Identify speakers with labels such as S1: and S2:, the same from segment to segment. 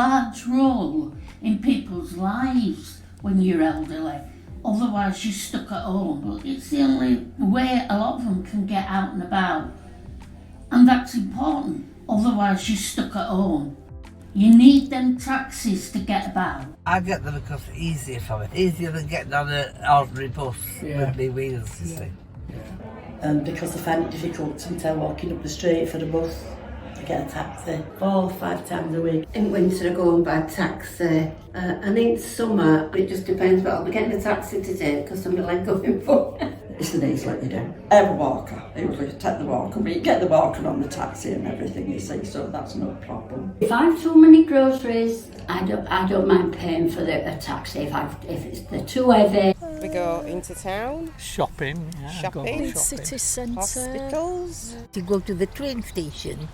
S1: large role in people's lives when you're elderly. Otherwise you're stuck at home. But it's the only way a lot of them can get out and about. And that's important. Otherwise you're stuck at home. You need them taxis to get about.
S2: I get them because it's easier for me. Easier than getting on an ordinary bus with me wheels, you see.
S3: And because I find it difficult sometimes walking up the street for the bus to get a taxi 4 or 5 times a week.
S4: In winter I go on by taxi, and in summer it just depends, but I'll be getting a taxi today because I'm leg going for.
S5: It's the knees let you down. I have a walker. I usually take the walker, but you get the walker on the taxi and everything, you see, so that's no problem.
S4: If I've too many groceries, I don't mind paying for a taxi if they're too heavy.
S6: We go into town.
S7: Shopping.
S8: City centre.
S6: Hospitals.
S8: To go to the train station.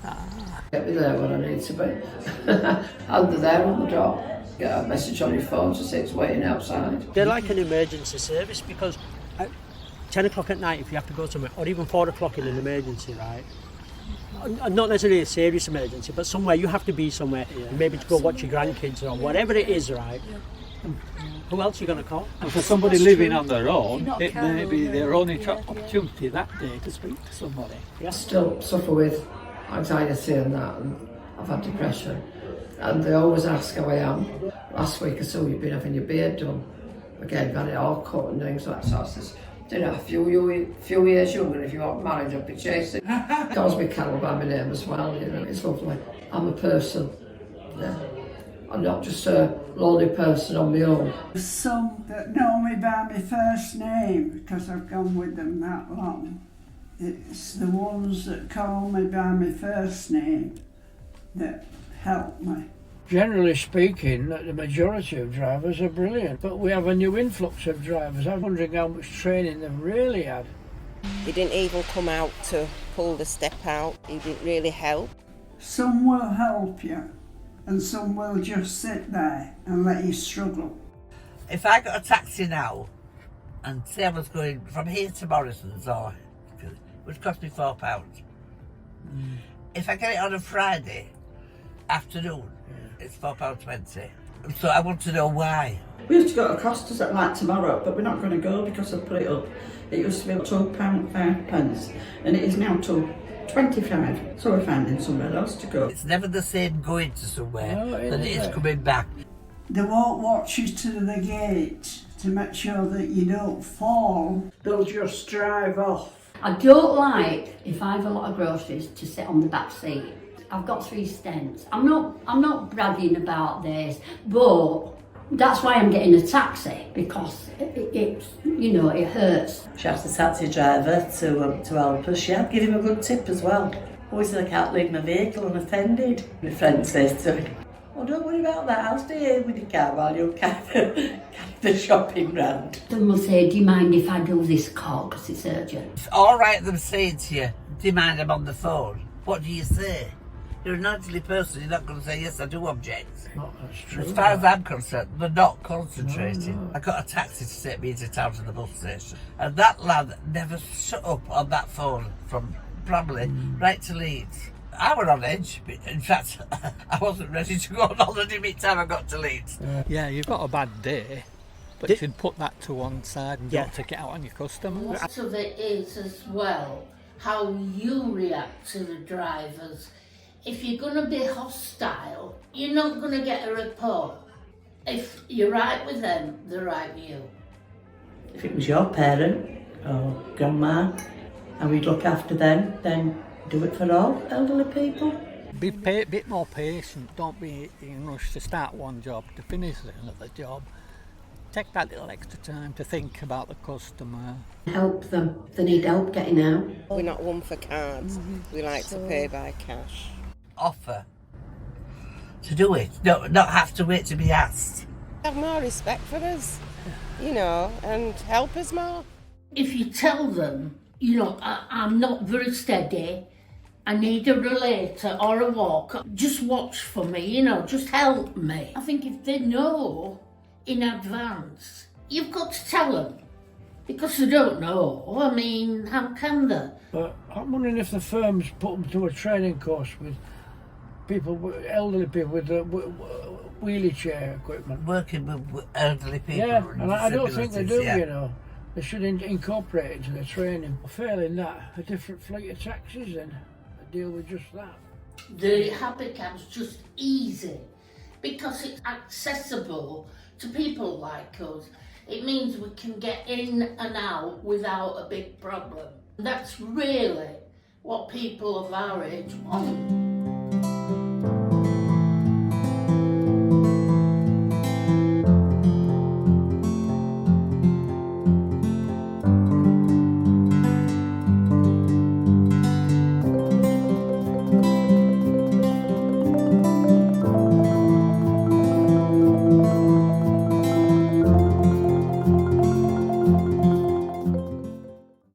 S9: Get me there when I need to be. And they're there on the door. Get a message on your phone to say it's waiting outside.
S10: They're like an emergency service because at 10 o'clock at night if you have to go somewhere, or even 4 o'clock in an emergency, right? Not necessarily a serious emergency, but somewhere you have to be somewhere, maybe to go watch your grandkids or whatever it is, right? Who else are you going to call?
S7: And for somebody living on their own, it may be their only opportunity that day to speak to somebody.
S9: I still suffer with anxiety and that, and I've had depression. And they always ask how I am. Last week or so you've been having your beard done. Again, got it all cut and things like that. So I says, you know, a few years younger, if you want marriage, I'll be chasing. Calls me Carol by my name as well, you know, it's lovely. I'm a person, yeah. I'm not just a lonely person on my own.
S11: There's some that know me by my first name because I've gone with them that long. It's the ones that call me by my first name that help me.
S12: Generally speaking, the majority of drivers are brilliant, but we have a new influx of drivers. I'm wondering how much training they've really had.
S6: He didn't even come out to pull the step out. He didn't really help.
S11: Some will help you, and some will just sit there and let you struggle.
S2: If I got a taxi now, and say I was going from here to Morrison's, or it would cost me £4. If I get it on a Friday afternoon, it's £4.20. So I want to know why.
S5: We used to go to Costa's at like tomorrow, but we're not going to go because I've put it up. It used to be £2.05, and it is now £2.25. So we're finding somewhere else to go.
S2: It's never the same going to somewhere than it is coming back.
S11: They won't watch you to the gate to make sure that you don't fall. They'll just drive off.
S4: I don't like, if I have a lot of groceries, to sit on the back seat. I've got 3 stents. I'm not bragging about this, but that's why I'm getting a taxi, because it hurts.
S3: She asked the taxi driver to help us. Yeah, give him a good tip as well. Always said I can't leave my vehicle unattended. My friend says to me, "Oh, don't worry about that, I'll stay here with your car while you're carry the shopping round."
S4: Someone will say, "Do you mind if I do this call, because it's urgent?"
S2: It's all right them saying to you, "Do you mind I'm on the phone?" What do you say? You're an elderly person, you're not going to say, "Yes, I do object."
S12: That's true.
S2: As far as I'm concerned, they're not concentrating. I got a taxi to take me into town to the bus station, and that lad never shut up on that phone from Bramley right to Leeds. I was on edge. In fact, I wasn't ready to go on holiday by the time I got to Leeds.
S7: Yeah, you've got a bad day, but you can put that to one side and don't take it out on your customers.
S1: So there is as well how you react to the drivers. If you're going to be hostile, you're not going to get a report. If you're right with them, they're right with you.
S3: If it was your parent or grandma and we'd look after them, then do it for all elderly people.
S7: Be a bit more patient. Don't be in a rush to start one job to finish another job. Take that little extra time to think about the customer.
S4: Help them if they need help getting out.
S6: We're not one for cards. We like to pay by cash.
S2: Offer to do it, not have to wait to be asked.
S6: Have more respect for us, and help us more.
S1: If you tell them, I'm not very steady, I need a relator or a walker, just watch for me, just help me. I think if they know in advance, you've got to tell them, because they don't know. I mean, how can they?
S12: But I'm wondering if the firms put them through a training course with people, elderly people with wheelchair equipment.
S2: Working with elderly people.
S12: Yeah,
S2: and
S12: and I don't think they do,
S2: disabilities, yeah.
S12: you know. They should incorporate it into their training. Failing that, a different fleet of taxis then that deal with just that.
S1: The happy cab's just easy because it's accessible to people like us. It means we can get in and out without a big problem. That's really what people of our age want.